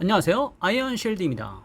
안녕하세요. 아이언 쉴드입니다.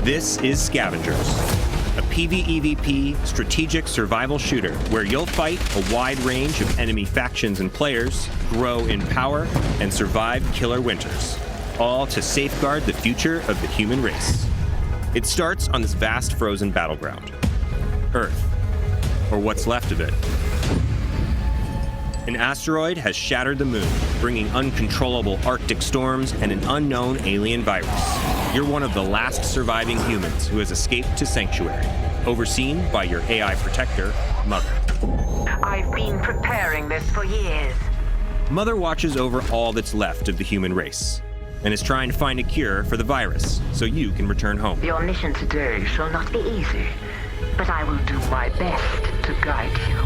This is Scavengers, a PvEvP strategic survival shooter where you'll fight a wide range of enemy factions and players, grow in power, and survive killer winters, all to safeguard the future of the human race. It starts on this vast frozen battleground, Earth, or what's left of it. An asteroid has shattered the moon, bringing uncontrollable Arctic storms and an unknown alien virus. You're one of the last surviving humans who has escaped to Sanctuary, overseen by your AI protector, Mother. I've been preparing this for years. Mother watches over all that's left of the human race and is trying to find a cure for the virus so you can return home. Your mission today shall not be easy, but I will do my best to guide you.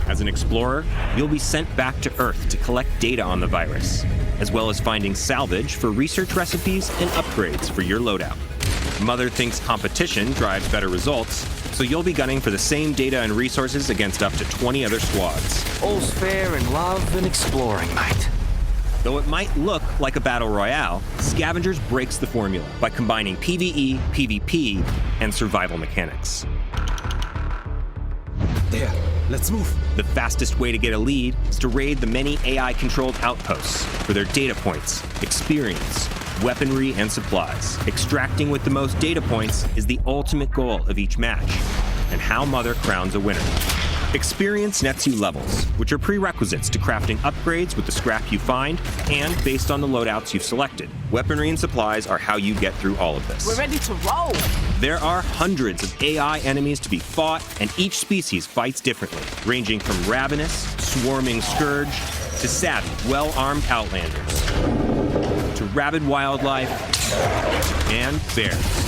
As an explorer, you'll be sent back to Earth to collect data on the virus, as well as finding salvage for research recipes and upgrades for your loadout. Mother thinks competition drives better results, so you'll be gunning for the same data and resources against up to 20 other squads. All's fair in love and exploring, mate. Though it might look like a battle royale, Scavengers breaks the formula by combining PvE, PvP, and survival mechanics. There, let's move. The fastest way to get a lead is to raid the many AI-controlled outposts for their data points, experience, weaponry, and supplies. Extracting with the most data points is the ultimate goal of each match, and how Mother crowns a winner. Experience nets you levels, which are prerequisites to crafting upgrades with the scrap you find and based on the loadouts you've selected. Weaponry and supplies are how you get through all of this. We're ready to roll! There are hundreds of AI enemies to be fought, and each species fights differently, ranging from ravenous, swarming scourge, to savvy, well-armed outlanders, to rabid wildlife, and bears.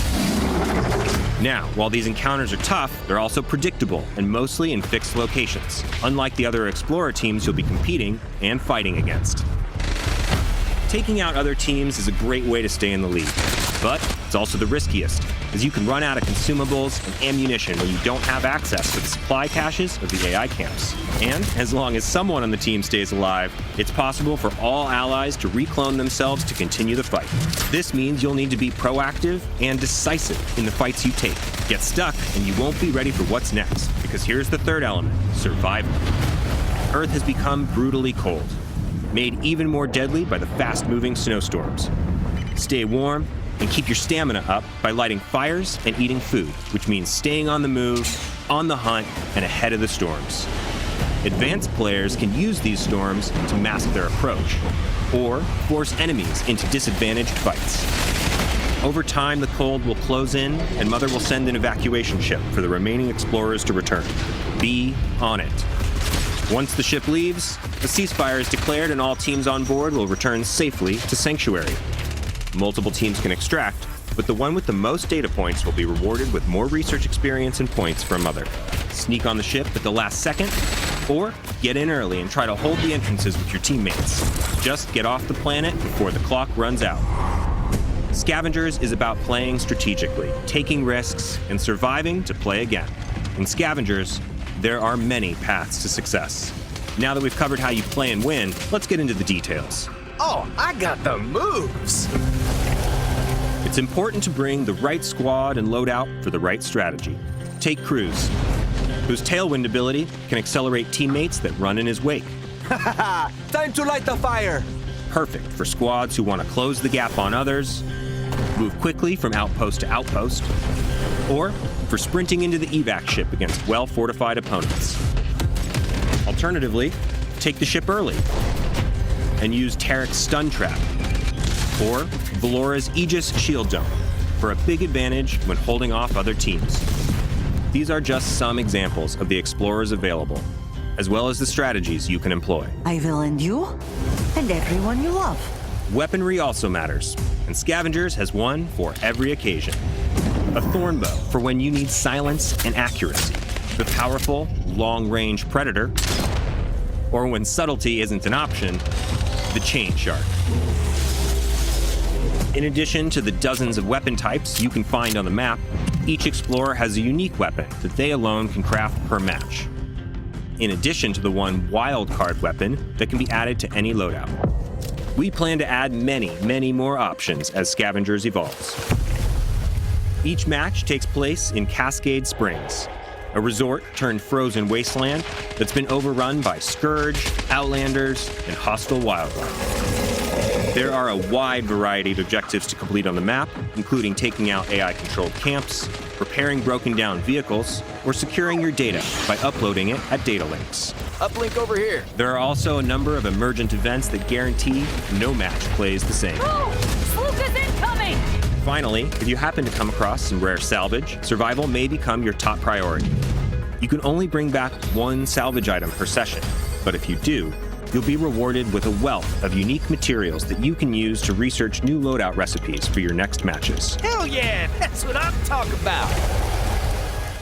Now, while these encounters are tough, they're also predictable and mostly in fixed locations, unlike the other Explorer teams you'll be competing and fighting against. Taking out other teams is a great way to stay in the lead, but it's also the riskiest, as you can run out of consumables and ammunition when you don't have access to the supply caches of the AI camps. And as long as someone on the team stays alive, it's possible for all allies to reclone themselves to continue the fight. This means you'll need to be proactive and decisive in the fights you take. Get stuck and you won't be ready for what's next, because here's the third element: survival. Earth has become brutally cold, made even more deadly by the fast-moving snowstorms. Stay warm and keep your stamina up by lighting fires and eating food, which means staying on the move, on the hunt, and ahead of the storms. Advanced players can use these storms to mask their approach, or force enemies into disadvantaged fights. Over time, the cold will close in, and Mother will send an evacuation ship for the remaining explorers to return. Be on it. Once the ship leaves, a ceasefire is declared and all teams on board will return safely to Sanctuary. Multiple teams can extract, but the one with the most data points will be rewarded with more research experience and points from Mother. Sneak on the ship at the last second, or get in early and try to hold the entrances with your teammates. Just get off the planet before the clock runs out. Scavengers is about playing strategically, taking risks, and surviving to play again. In Scavengers, there are many paths to success. Now that we've covered how you play and win, let's get into the details. Oh, I got the moves! It's important to bring the right squad and loadout for the right strategy. Take Cruz, whose Tailwind ability can accelerate teammates that run in his wake. Time to light the fire! Perfect for squads who want to close the gap on others, move quickly from outpost to outpost, or for sprinting into the evac ship against well-fortified opponents. Alternatively, take the ship early and use Tarek's stun trap, or Valora's Aegis shield dome for a big advantage when holding off other teams. These are just some examples of the explorers available, as well as the strategies you can employ. I will end you and everyone you love. Weaponry also matters, and Scavengers has one for every occasion. A thorn bow for when you need silence and accuracy, the powerful, long-range predator, or when subtlety isn't an option, the chain shark. In addition to the dozens of weapon types you can find on the map, each explorer has a unique weapon that they alone can craft per match, in addition to the one wildcard weapon that can be added to any loadout. We plan to add many more options as Scavengers evolves. Each match takes place in Cascade Springs, a resort turned frozen wasteland that's been overrun by Scourge, Outlanders, and hostile wildlife. There are a wide variety of objectives to complete on the map, including taking out AI-controlled camps, repairing broken-down vehicles, or securing your data by uploading it at data links. Uplink over here. There are also a number of emergent events that guarantee no match plays the same. Luke is incoming! Finally, if you happen to come across some rare salvage, survival may become your top priority. You can only bring back one salvage item per session, but if you do, you'll be rewarded with a wealth of unique materials that you can use to research new loadout recipes for your next matches. Hell yeah, that's what I'm talking about.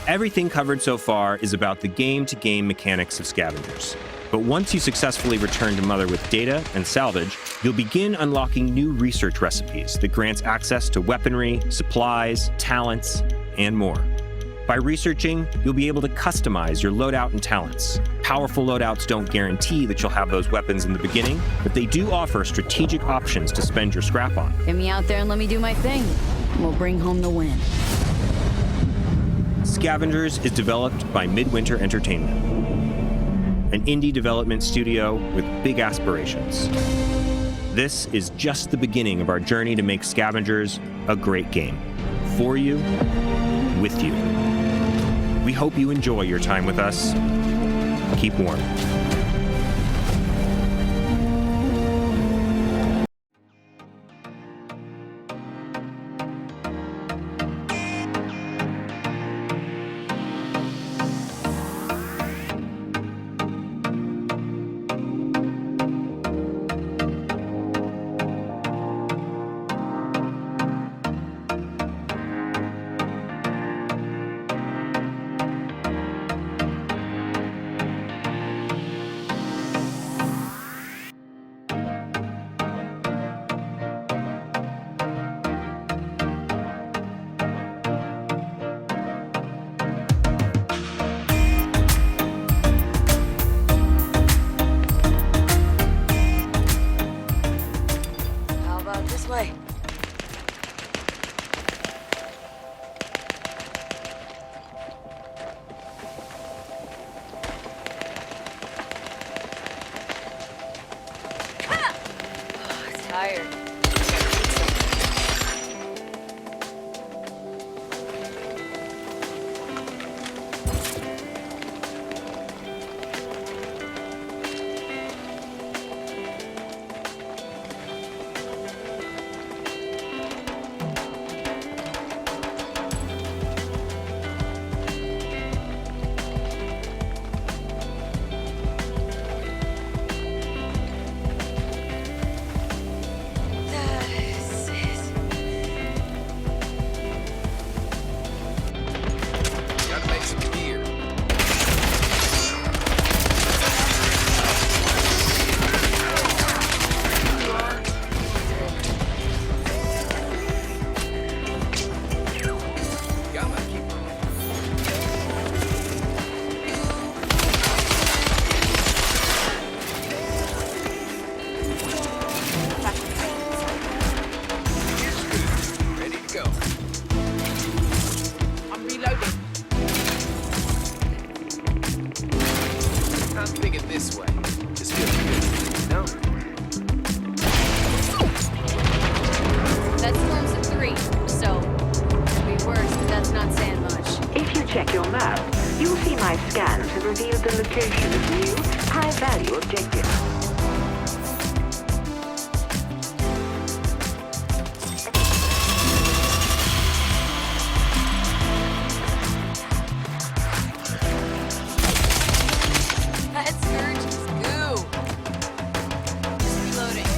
Everything covered so far is about the game-to-game mechanics of Scavengers. But once you successfully return to Mother with data and salvage, you'll begin unlocking new research recipes that grants access to weaponry, supplies, talents, and more. By researching, you'll be able to customize your loadout and talents. Powerful loadouts don't guarantee that you'll have those weapons in the beginning, but they do offer strategic options to spend your scrap on. Get me out there and let me do my thing. We'll bring home the win. Scavengers is developed by Midwinter Entertainment, an indie development studio with big aspirations. This is just the beginning of our journey to make Scavengers a great game. For you, with you. We hope you enjoy your time with us. Keep warm. How about this way? Tired. location of new, high-value objectives. That scourge is goo. Just reloading.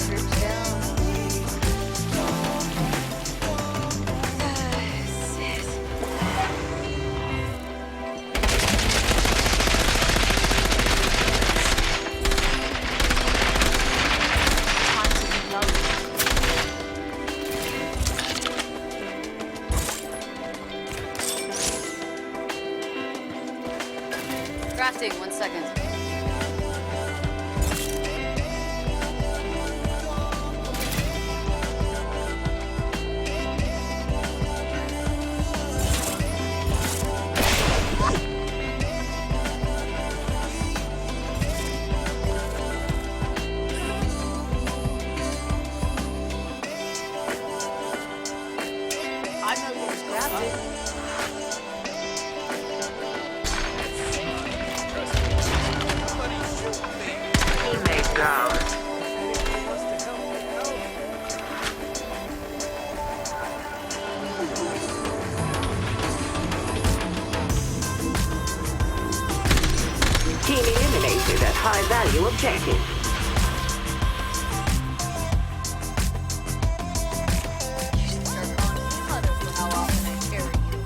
Scourge down. Sit. Time to reload. Crafting, 1 second. I know you was crafting. He may go. Team eliminated at high-value objective. You should start calling me mother for how often I carry you.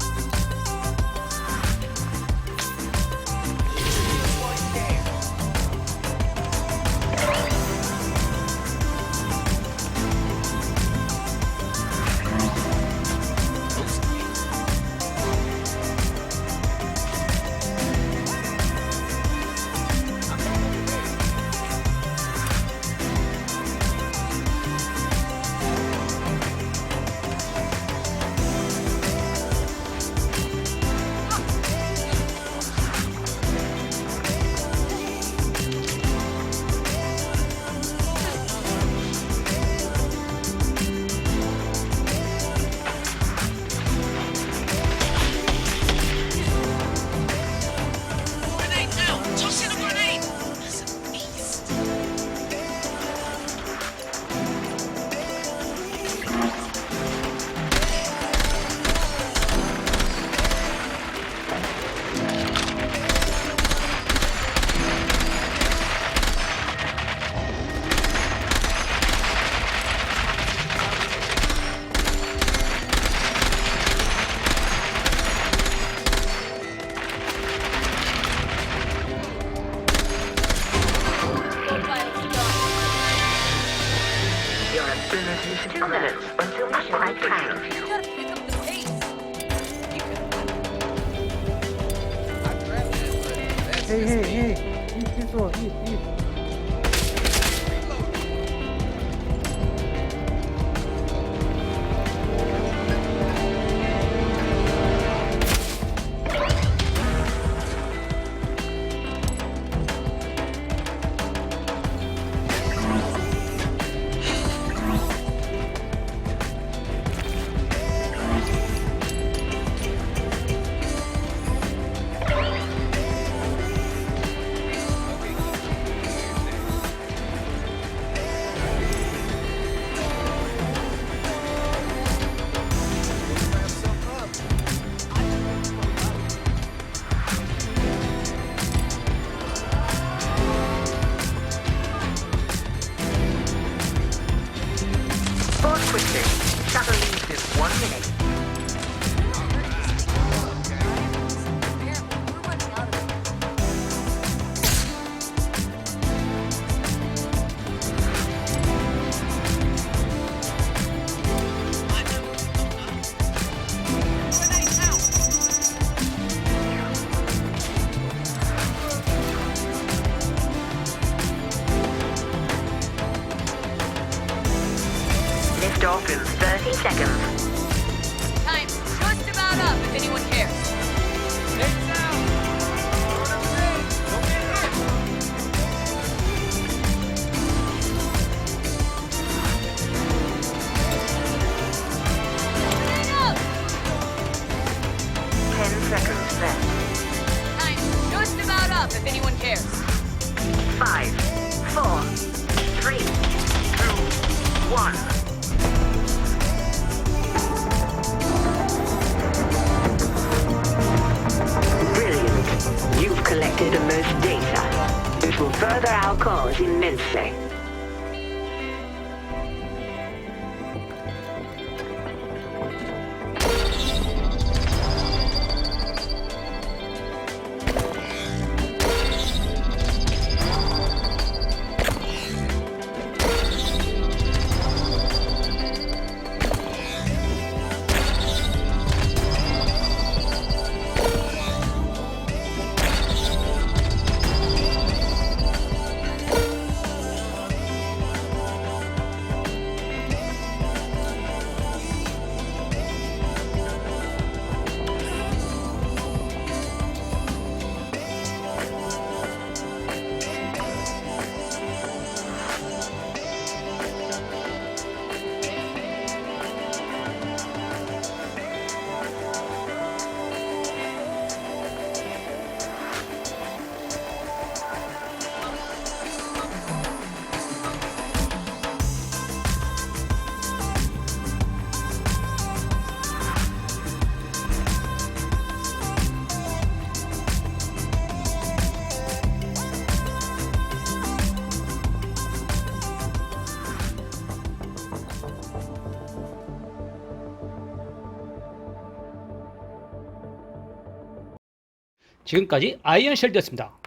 Your abilities 2 minutes until mission completion. You gotta pick up the pace. Hey, hey, hey! Eat this one, eat. anyone cares. Seconds left. Time's just about up if anyone cares. 5, 4, 3, 2, 1. Brilliant. You've collected immense data. It will further our cause immensely. 지금까지 아이언 쉘드였습니다.